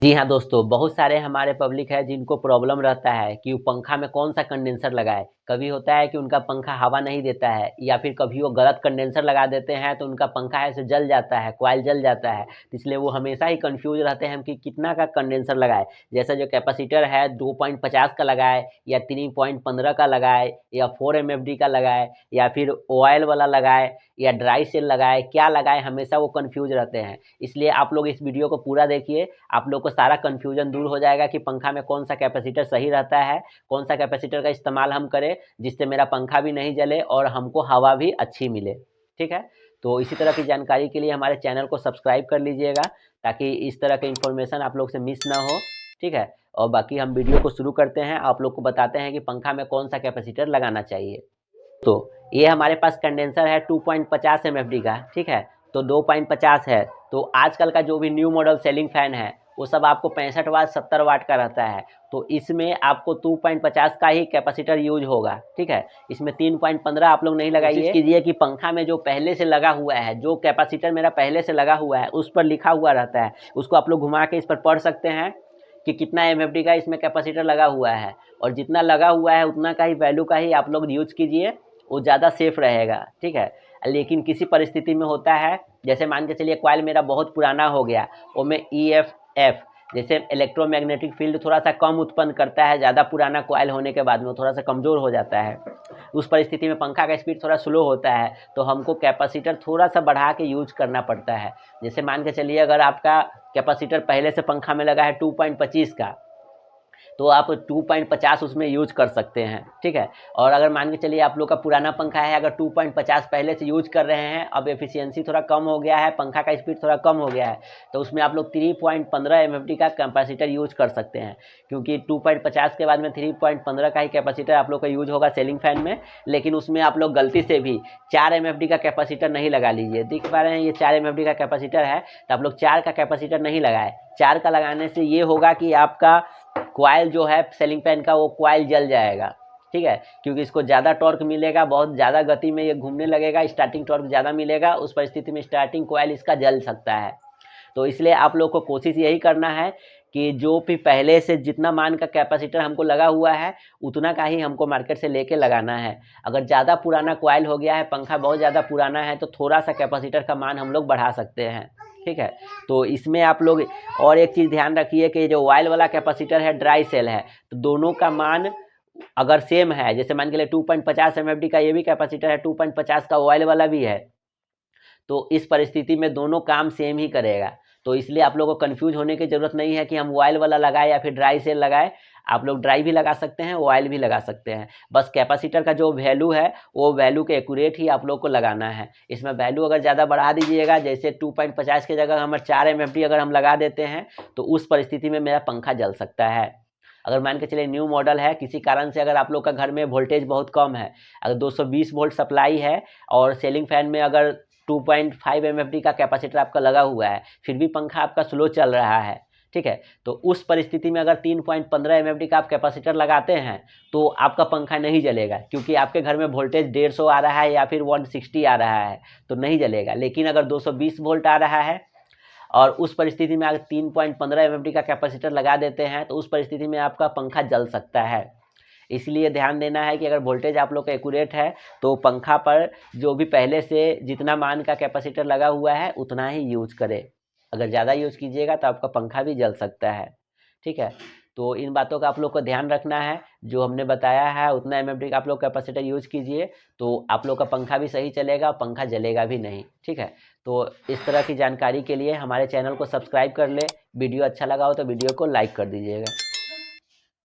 जी हाँ दोस्तों, बहुत सारे हमारे पब्लिक है जिनको प्रॉब्लम रहता है कि वो पंखा में कौन-सा कंडेंसर लगाएँ। कभी होता है कि उनका पंखा हवा नहीं देता है या फिर कभी वो गलत कंडेंसर लगा देते हैं तो उनका पंखा है सो जल जाता है, कॉइल जल जाता है। इसलिए वो हमेशा ही कन्फ्यूज़ रहते हैं कि कितना का कंडेंसर लगाएँ। जैसे जो कैपेसिटर है 2.50 का लगाएँ या 3.15 का लगाएँ या 4 एमएफडी का लगाएँ या फिर ऑयल वाला लगाएँ या ड्राई सेल लगाएँ, क्या लगाएँ, हमेशा वो कन्फ्यूज़ रहते हैं। इसलिए आप लोग इस वीडियो को पूरा देखिए, आप लोग को सारा कन्फ्यूजन दूर हो जाएगा कि पंखा में कौन-सा कैपेसिटर सही रहता है, कौन-सा कैपेसिटर का इस्तेमाल हम करें, जिससे मेरा पंखा भी नहीं जले और हमको हवा भी अच्छी मिले, ठीक है? तो इसी तरह की जानकारी के लिए हमारे चैनल को सब्सक्राइब कर लीजिएगा, ताकि इस तरह के इन्फॉर्मेशन आप लोग से मिस ना हो, ठीक है? और बाकी हम वीडियो को शुरू करते हैं, आप लोग को बताते हैं कि पंखा में कौन-सा कैपेसिटर लगाना चाहिए। तो ये हमारे पास कंडेंसर है 2.50 एमएफडी का, ठीक है? तो 2.50 है। तो आजकल का जो भी न्यू मॉडल सीलिंग फैन है, वो सब आपको 65 वाट 70 वाट का रहता है। तो इसमें आपको 2.50 का ही कैपेसिटर यूज़ होगा, ठीक है? इसमें 3.15 आप लोग नहीं लगाइए। कोशिश कीजिए कि पंखा में जो पहले से लगा हुआ है, जो कैपेसिटर मेरा पहले से लगा हुआ है, उस पर लिखा हुआ रहता है। उसको आप लोग घुमा के इस पर पढ़ सकते हैं कि कितना एमएफडी का इसमें कैपेसिटर लगा हुआ है, और जितना लगा हुआ है उतना का ही वैल्यू का ही आप लोग यूज़ कीजिए, वो ज़्यादा सेफ रहेगा, ठीक है? लेकिन किसी परिस्थिति में होता है, जैसे मान के चलिए कॉइल मेरा बहुत पुराना हो गया, वो में ईएफएफ जैसे इलेक्ट्रोमैग्नेटिक फील्ड थोड़ा-सा कम उत्पन्न करता है, ज़्यादा पुराना कॉइल होने के बाद में वो थोड़ा-सा कमज़ोर हो जाता है। उस परिस्थिति में पंखा का स्पीड थोड़ा स्लो होता है, तो हमको कैपेसिटर थोड़ा-सा बढ़ा के यूज़ करना पड़ता है। जैसे मान के चलिए अगर आपका कैपेसिटर पहले से पंखा में लगा है 2.25 का, तो आप 2.50 उसमें यूज़ कर सकते हैं, ठीक है? और अगर मान के चलिए आप लोग का पुराना पंखा है, अगर 2.50 पहले से यूज़ कर रहे हैं, अब एफिशिएंसी थोड़ा कम हो गया है, पंखा का स्पीड थोड़ा कम हो गया है, तो उसमें आप लोग 3.15 एमएफडी का कैपेसिटर यूज़ कर सकते हैं। क्योंकि 2.50 के बाद में 3.15 का ही कैपेसिटर आप लोग का यूज़ होगा सीलिंग फैन में, लेकिन उसमें आप लोग गलती से भी 4 एमएफडी का कैपेसिटर नहीं लगा लीजिए। देख पा रहे हैं ये 4 एमएफडी का कैपेसिटर है, तो आप लोग 4 का कैपेसिटर नहीं लगाएँ। 4 का लगाने से ये होगा कि आपका कॉइल जो है सीलिंग फैन का, वो कॉइल जल जाएगा, ठीक है? क्योंकि इसको ज़्यादा टॉर्क मिलेगा, बहुत ज़्यादा गति में ये घूमने लगेगा, स्टार्टिंग टॉर्क ज़्यादा मिलेगा, उस परिस्थिति में स्टार्टिंग कॉइल इसका जल सकता है। तो इसलिए आप लोग को कोशिश यही करना है कि जो भी पहले से जितना मान का कैपेसिटर हमको लगा हुआ है, उतना का ही हमको मार्केट से लेके लगाना है। अगर ज़्यादा पुराना कॉइल हो गया है, पंखा बहुत ज़्यादा पुराना है, तो थोड़ा-सा कैपेसिटर का मान हम लोग बढ़ा सकते हैं, ठीक है? तो इसमें आप लोग और एक चीज़ ध्यान रखिए कि जो ऑयल वाला कैपेसिटर है, ड्राई सेल है, तो दोनों का मान अगर सेम है, जैसे मान के लिए 2.50 एमएफडी का ये भी कैपेसिटर है, 2.50 का ऑयल वाला भी है, तो इस परिस्थिति में दोनों काम सेम ही करेगा। तो इसलिए आप लोगों को कन्फ्यूज़ होने की ज़रूरत नहीं है कि हम ऑयल वाला लगाएँ या फिर ड्राई सेल लगाएँ। आप लोग ड्राई भी लगा सकते हैं, ऑयल भी लगा सकते हैं। बस कैपेसिटर का जो वैल्यू है, वो वैल्यू के एक्यूरेट ही आप लोग को लगाना है। इसमें वैल्यू अगर ज़्यादा बढ़ा दीजिएगा, जैसे 2.50 की जगह हम 4 एमएफडी अगर हम लगा देते हैं, तो उस परिस्थिति में मेरा पंखा जल सकता है। अगर मान के चलिए न्यू मॉडल है, किसी कारण से अगर आप लोग का घर में वोल्टेज बहुत कम है, अगर 220 वोल्ट सप्लाई है और सीलिंग फैन में अगर 2.5 एमएफडी का कैपेसिटर आपका लगा हुआ है, फिर भी पंखा आपका स्लो चल रहा है, ठीक है? तो उस परिस्थिति में अगर 3.15 एमएफडी का आप कैपेसिटर लगाते हैं, तो आपका पंखा नहीं जलेगा, क्योंकि आपके घर में वोल्टेज 150 आ रहा है या फिर 160 आ रहा है, तो नहीं जलेगा। लेकिन अगर 220 वोल्ट आ रहा है और उस परिस्थिति में अगर 3.15 एमएफडी का कैपेसिटर लगा देते हैं, तो उस परिस्थिति में आपका पंखा जल सकता है। इसलिए ध्यान देना है कि अगर वोल्टेज आप लोग का एक्यूरेट है, तो पंखा पर जो भी पहले से जितना मान का कैपेसिटर लगा हुआ है, उतना ही यूज़ करें। अगर ज़्यादा यूज़ कीजिएगा तो आपका पंखा भी जल सकता है, ठीक है? तो इन बातों का आप लोग को ध्यान रखना है, जो हमने बताया है उतना एमएफडी का आप लोग कैपेसिटर यूज़ कीजिए, तो आप लोग का पंखा भी सही चलेगा, पंखा जलेगा भी नहीं, ठीक है? तो इस तरह की जानकारी के लिए हमारे चैनल को सब्सक्राइब कर लें। वीडियो अच्छा लगा हो तो वीडियो को लाइक कर दीजिएगा।